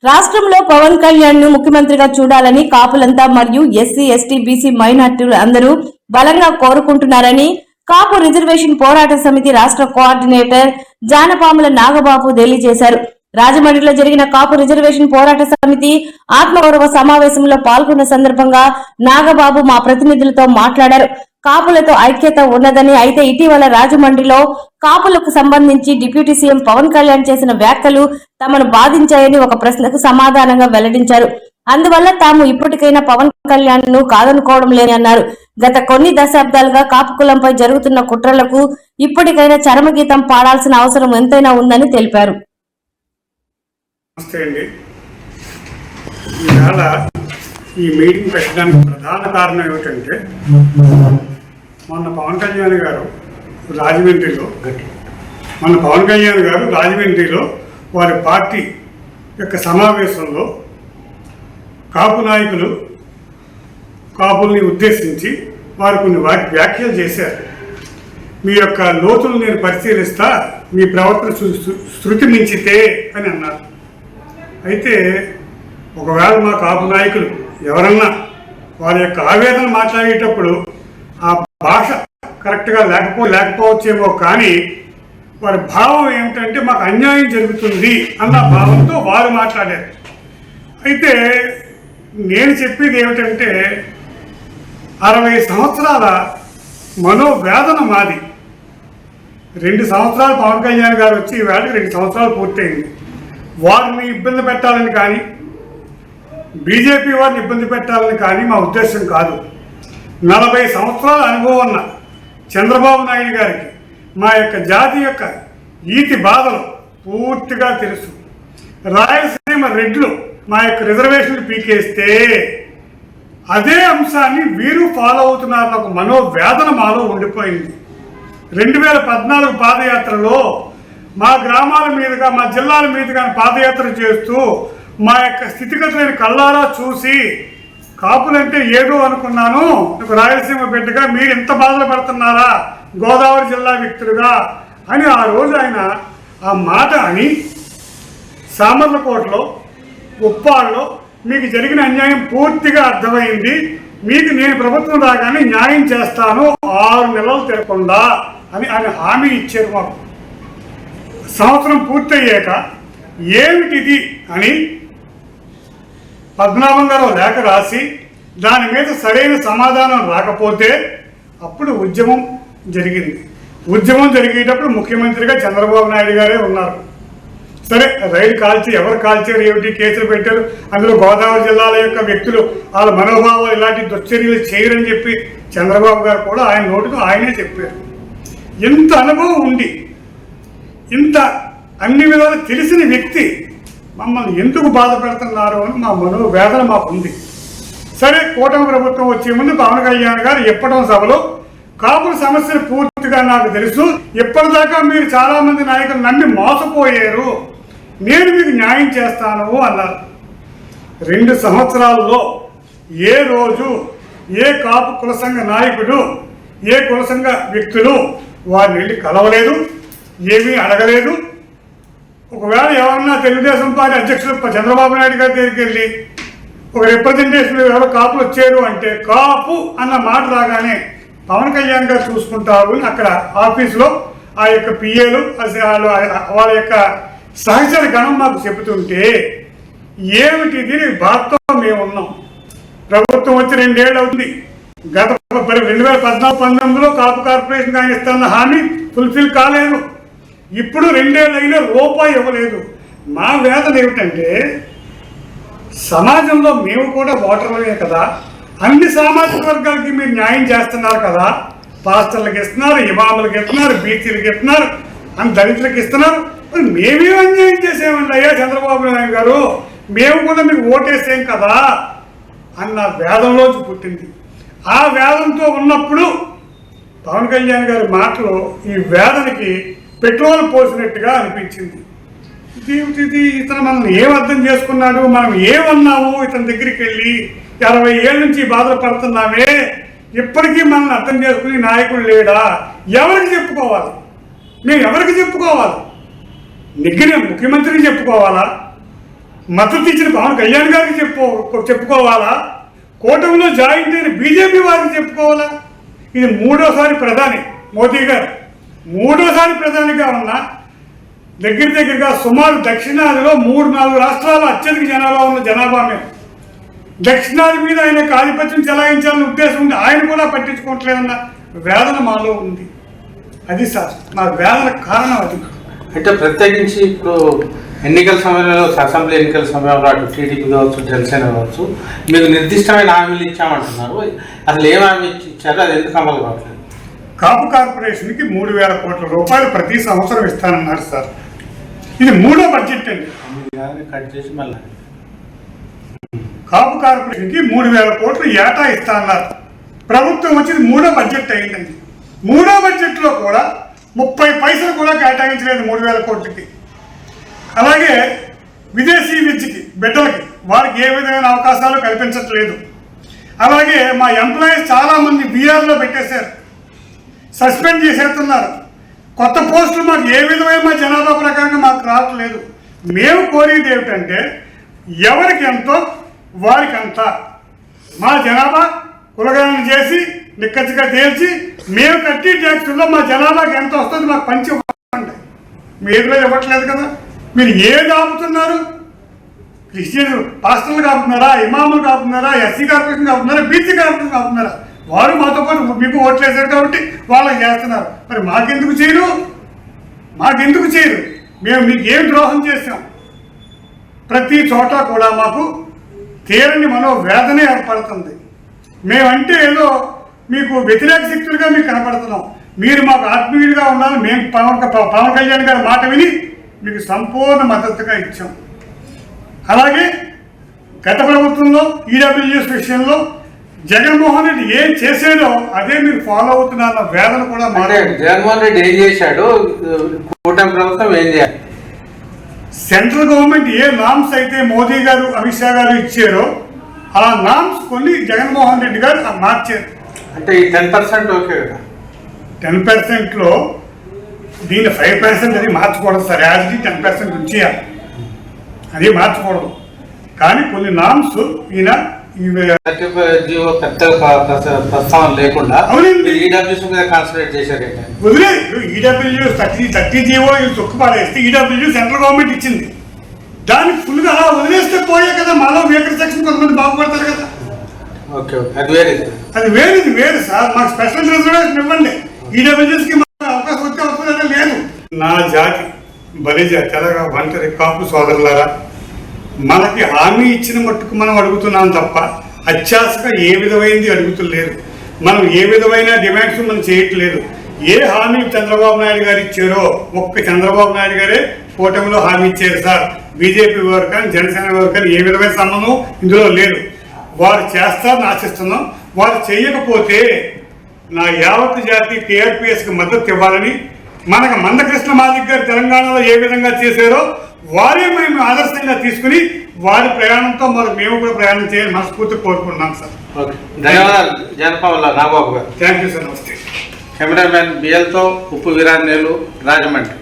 రాష్ట్రంలో పవన్ కళ్యాణ్ ను ముఖ్యమంత్రిగా చూడాలని కాపులంతా మరియు ఎస్సీ ఎస్టీ బీసీ మైనార్టీలు అందరూ బలంగా కోరుకుంటున్నారని కాపు రిజర్వేషన్ పోరాట సమితి రాష్ట్ర కోఆర్డినేటర్ జానపాముల నాగబాబు తెలియజేశారు. రాజమండ్రిలో జరిగిన కాపు రిజర్వేషన్ పోరాట సమితి ఆత్మగౌరవ సమావేశంలో పాల్గొన్న సందర్భంగా నాగబాబు మా ప్రతినిధులతో మాట్లాడారు. కాపులతో ఐక్యత ఉన్నదని, అయితే ఇటీవల రాజమండ్రిలో కాపులకు సంబంధించి డిప్యూటీ సీఎం పవన్ కళ్యాణ్ చేసిన వ్యాఖ్యలు తమను బాధించాయని ఒక ప్రశ్నకు సమాధానంగా వెల్లడించారు. అందువల్ల తాము ఇప్పటికైనా పవన్ కళ్యాణ్ ను కాదనుకోవడం లేని అన్నారు. గత కొన్ని దశాబ్దాలుగా కాపు కులంపై జరుగుతున్న కుట్రలకు ఇప్పటికైనా చరమగీతం పాడాల్సిన అవసరం ఎంతైనా ఉందని తెలిపారు. ఈ మీటింగ్ పెట్టడానికి ప్రధాన కారణం ఏమిటంటే, మొన్న పవన్ కళ్యాణ్ గారు రాజమండ్రిలో వారి పార్టీ యొక్క సమావేశంలో కాపు నాయకులు కాపుల్ని ఉద్దేశించి వారు కొన్ని వ్యాఖ్యలు చేశారు. మీ యొక్క లోతులు నేను పరిశీలిస్తా, మీ ప్రవర్తన శృతి మించితే అని అన్నారు. అయితే ఒకవేళ మా కాపు నాయకులు ఎవరన్నా వారి యొక్క ఆవేదన మాట్లాడేటప్పుడు ఆ భాష కరెక్ట్గా లేకపోవచ్చేమో, కానీ వారి భావం ఏమిటంటే మాకు అన్యాయం జరుగుతుంది అన్న భావంతో వారు మాట్లాడారు. అయితే నేను చెప్పేది ఏమిటంటే, 60 సంవత్సరాల మనోవేదన మాది. 2 సంవత్సరాలు పవన్ కళ్యాణ్ గారు వచ్చి ఈవేళకి 2 సంవత్సరాలు పూర్తయింది. వారిని ఇబ్బంది పెట్టాలని కానీ, బీజేపీ వారిని ఇబ్బంది పెట్టాలని కానీ మా ఉద్దేశం కాదు. 40 సంవత్సరాల అనుభవం ఉన్న చంద్రబాబు నాయుడు గారికి మా యొక్క జాతి యొక్క ఈతి బాధలు పూర్తిగా తెలుసు. రాయలసీమ రెడ్లు మా యొక్క రిజర్వేషన్లు పీకేస్తే అదే అంశాన్ని వీరు ఫాలో అవుతున్నారన్న ఒక మనోవేదన మాలో ఉండిపోయింది. 2014 పాదయాత్రలో మా గ్రామాల మీదుగా, మా జిల్లాల మీదుగా పాదయాత్ర చేస్తూ మా యొక్క స్థితిగతులను కళ్ళారా చూసి కాపులంటే ఏదో అనుకున్నాను, రాయలసీమ బిడ్డగా మీరు ఇంత బాధలు పడుతున్నారా గోదావరి జిల్లా వ్యక్తులుగా అని ఆ రోజు ఆయన ఆ మాట అని, సామర్లకోటలో ఉప్పాడులో మీకు జరిగిన అన్యాయం పూర్తిగా అర్థమైంది, మీకు నేను ప్రభుత్వం రాగానే న్యాయం చేస్తాను 6 నెలలు తిరగకుండా అని ఆయన హామీ ఇచ్చారు. మాకు సంవత్సరం పూర్తయ్యాక ఏమిటిది అని పద్మనాభం గారు లేఖ రాసి దాని మీద సరైన సమాధానం రాకపోతే అప్పుడు ఉద్యమం జరిగింది. ఉద్యమం జరిగేటప్పుడు ముఖ్యమంత్రిగా చంద్రబాబు నాయుడు గారే ఉన్నారు. సరే, రైలు కాల్చి ఎవరు కాల్చారు, ఏమిటి కేసులు పెట్టారు, అందులో గోదావరి జిల్లాల యొక్క వ్యక్తులు వాళ్ళ మనోభావాలు ఇలాంటి దుశ్చర్యలు చేయరని చెప్పి చంద్రబాబు గారు కూడా ఆయన నోటితో ఆయనే చెప్పారు. ఇంత అనుభవం ఉండి, ఇంత అన్ని విధాలు తెలిసిన వ్యక్తి మమ్మల్ని ఎందుకు బాధ పెడుతున్నారు అని మా మనోవేదన మాకుంది. సరే, కూటమి ప్రభుత్వం వచ్చే ముందు పవన్ కళ్యాణ్ గారు ఎప్పటం సభలో కాపుల సమస్యలు పూర్తిగా నాకు తెలుసు, ఇప్పటిదాకా మీరు చాలామంది నాయకులు నమ్మి మోసపోయారు, నేను మీకు న్యాయం చేస్తాను అన్నారు. 2 సంవత్సరాల్లో ఏ రోజు ఏ కాపు కుల సంఘ నాయకుడు, ఏ కుల సంఘ వ్యక్తులు వారిని వెళ్ళి కలవలేదు, ఏమీ అడగలేదు. ఒకవేళ ఎవరన్నా తెలుగుదేశం పార్టీ అధ్యక్షుడు చంద్రబాబు నాయుడు గారి దగ్గరికి వెళ్ళి ఒక రిప్రజెంటేషన్ ఎవరో కాపులు వచ్చారు అంటే కాపు అన్న మాట రాగానే పవన్ కళ్యాణ్ గారు చూసుకుంటారు అని అక్కడ ఆఫీసులో ఆ యొక్క పిఏలు వాళ్ళ యొక్క సహచర గణం మాకు చెబుతుంటే, ఏమిటి దీని బాధతో మేము ఉన్నాం. ప్రభుత్వం వచ్చి 2 ఏళ్ళు అవుతుంది. గత 2014-19లో కాపు కార్పొరేషన్ ఆయన ఇస్తున్న హామీ ఫుల్ఫిల్ కాలేదు. ఇప్పుడు 2 ఏళ్ళు అయినా రూపాయి ఇవ్వలేదు. మా వేదన ఏమిటంటే, సమాజంలో మేము కూడా ఓటర్లమే కదా, అన్ని సామాజిక వర్గాలకి మీరు న్యాయం చేస్తున్నారు కదా, పాస్టర్లకు ఇస్తున్నారు, ఇమాములకు ఇస్తున్నారు, బీసీలకు ఇస్తున్నారు, అని దళితులకు ఇస్తున్నారు, మేమే అన్యాయం చేసేమండి అయ్యా చంద్రబాబు నాయుడు గారు, మేము కూడా మీకు ఓటేసాం కదా అన్న వేదంలోంచి పుట్టింది. ఆ వేదంతో ఉన్నప్పుడు పవన్ కళ్యాణ్ గారి మాటలు ఈ వేదనకి పెట్రోల్ పోసినట్టుగా అనిపించింది. ఇది ఇతను మనల్ని ఏం అర్థం చేసుకున్నాడు, మనం ఏమన్నాము ఇతని దగ్గరికి వెళ్ళి 60 ఏళ్ళ నుంచి బాధలు పడుతున్నామే, ఇప్పటికీ మనల్ని అర్థం చేసుకునే నాయకుడు లేడా? ఎవరికి చెప్పుకోవాలి? మేము ఎవరికి చెప్పుకోవాలి? నెగ్గిన ముఖ్యమంత్రికి చెప్పుకోవాలా? మద్దతు ఇచ్చిన పవన్ కళ్యాణ్ గారికి చెప్పుకోవాలా, కూటమిలో జాయిన్ అయిన బీజేపీ వారికి చెప్పుకోవాలా? ఇది మూడోసారి ప్రధాని మోదీ గారు మూడోసారి ప్రధానిగా ఉన్న దగ్గరగా సుమారు దక్షిణాదిలో 3-4 రాష్ట్రాల అత్యధిక జనాభా మీద దక్షిణాది మీద ఆయన ఆధిపత్యం చెలాయించాలనే ఉద్దేశం ఉంది. ఆయన కూడా పట్టించుకోవట్లేదన్న వేదన మాలో ఉంది. అది సార్ మా వేదన కారణం అది. అంటే ప్రత్యేకించి ఇప్పుడు ఎన్నికల సమయంలో, అసెంబ్లీ ఎన్నికల సమయంలో అటు టీడీపీ కావచ్చు, జనసేన కావచ్చు, మీకు నిర్దిష్టమైన హామీలు ఇచ్చామంటున్నారు. అసలు ఏం హామీ ఇచ్చారో అది ఎందుకు అమలు కావట్లేదు? కాపు కార్పొరేషన్కి 3,000 కోట్ల రూపాయలు ప్రతి సంవత్సరం ఇస్తానన్నారు సార్. ఇది 3వ బడ్జెట్ అండి. కట్ చేసి మళ్ళీ కాపు కార్పొరేషన్కి 3,000 కోట్లు ఏటా ఇస్తా అన్నారు. ప్రభుత్వం వచ్చింది 3వ బడ్జెట్ అయిందండి. 3వ బడ్జెట్లో కూడా 30 పైసలు కూడా కేటాయించలేదు 3,000 కోట్లకి. అలాగే విదేశీ విద్యకి బిడ్డలకి వారికి ఏ విధమైన అవకాశాలు కల్పించట్లేదు. అలాగే మా ఎంప్లాయీస్ చాలామంది బీఆర్లో పెట్టేశారు, సస్పెండ్ చేసేస్తున్నారు. కొత్త పోస్టులు మాకు ఏ విధమైన మా జనాభా ప్రకారంగా మాకు రావట్లేదు. మేము కోరేది ఏమిటంటే ఎవరికి ఎంతో వారికి అంతా మా జనాభా కులగణన చేసి నిక్కచ్చిగా తేల్చి మేము కట్టి ట్యాక్సుల్లో మా జనాభాకి ఎంత వస్తుంది మాకు పంచి ఇవ్వండి. మీరు ఇవ్వట్లేదు కదా. మీరు ఏది ఆపుతున్నారు? క్రిస్టియన్ పాస్టర్లు కాపుతున్నారా, ఇమాములు కాపుతున్నారా, ఎస్సీ కార్పొరేషన్ కాపుతున్నారా, బీసీ కార్పొరేషన్ కాపుతున్నారా? వారు మాతో పాటు మీకు ఓట్లు వేశారు కాబట్టి వాళ్ళకి చేస్తున్నారు. మరి మాకెందుకు చేయరు? మేము మీకు ఏం ద్రోహం చేశాం? ప్రతి చోట కూడా మాకు తీరని మనోవేదనే ఏర్పడుతుంది. మేమంటే ఏదో మీకు వ్యతిరేక శక్తులుగా మీకు కనపడుతున్నాం. మీరు మాకు ఆత్మీయులుగా ఉండాలి. మేము పవన్ కళ్యాణ్ గారి మాట విని మీకు సంపూర్ణ మద్దతుగా ఇచ్చాం. అలాగే గత ప్రభుత్వంలో ఈడబ్ల్యూఎస్ విషయంలో జగన్మోహన్ రెడ్డి ఏం చేశాడో అదే మీరు ఫాలో అవుతున్న వేదన కూడా జగన్మోహన్ రెడ్డి ఏం చేశాడు, కూటమి ప్రభుత్వం ఏం చేయాలి? సెంట్రల్ గవర్నమెంట్ ఏ నామ్స్ అయితే మోదీ గారు, అమిత్ షా గారు ఇచ్చారో ఆ నామ్స్ కొన్ని జగన్మోహన్ రెడ్డి గారు మార్చారు. అంటే ఈ 10% ఓకే కదా. 10%లో దీన్ని 5% అది మార్చకూడదు సార్. యాజ్కి 10% ఉంచేయాలి, అది మార్చకూడదు. కానీ కొన్ని నామ్స్ ఈయన జీవో పెద్ద ప్రస్తావన లేకుండా ఈడబ్ల్యూఎస్ మీద కాన్సన్ట్రేట్ చేశారు. వదిలేదు ఈడబ్ల్యూఎస్ 30 జీవో తొక్కు పడేస్తే ఈడబ్ల్యూ సెంట్రల్ గవర్నమెంట్ ఇచ్చింది. దాన్ని ఫుల్గా అలా వదిలేస్తే పోయే కదా. మాలో వేకర్ సెక్షన్ కొంతమంది బాగుపడతారు కదా. అది వేరు సార్. మాకు స్పెషల్ రిజర్వేషన్ ఇవ్వండి. ఈడబ్ల్యూఎస్కి మాకు అవకాశం వచ్చే అవసరం లేదు. నా జాతి బలిజ తెలగ ఒంటరి కాపు సోదరులారా, మనకి హామీ ఇచ్చిన మట్టుకు మనం అడుగుతున్నాం తప్ప అత్యాశగా ఏ విధమైనది అడుగుతులేదు. మనం ఏ విధమైన డిమాండ్స్ మనం చేయట్లేదు. ఏ హామీ చంద్రబాబు నాయుడు గారు ఇచ్చారో ఒక్క చంద్రబాబు నాయుడు గారే కూటమిలో హామీ ఇచ్చారు సార్. బీజేపీ వారు కానీ జనసేన వారు కానీ ఏ విధమైన సంబంధం ఇందులో లేదు. వారు చేస్తారని ఆశిస్తున్నాం. వారు చేయకపోతే నా యావత్ జాతి టీఆర్పీఎస్కి మద్దతు ఇవ్వాలని, మనకు మందకృష్ణ మాదిక్ గారు తెలంగాణలో ఏ విధంగా చేశారో వారే మేము ఆదర్శంగా తీసుకుని వారి ప్రయాణంతో మేము కూడా ప్రయాణం చేయాలని మనస్ఫూర్తి కోరుకుంటున్నాం సార్. ధన్యవాదాలు జనపాల నాగబాబు గారు. Thank you sir. నమస్తే. కెమెరామ్యాన్ బిఎల్తో ఉప్పు వీరాంజనేయులు, రాజమండ్రి.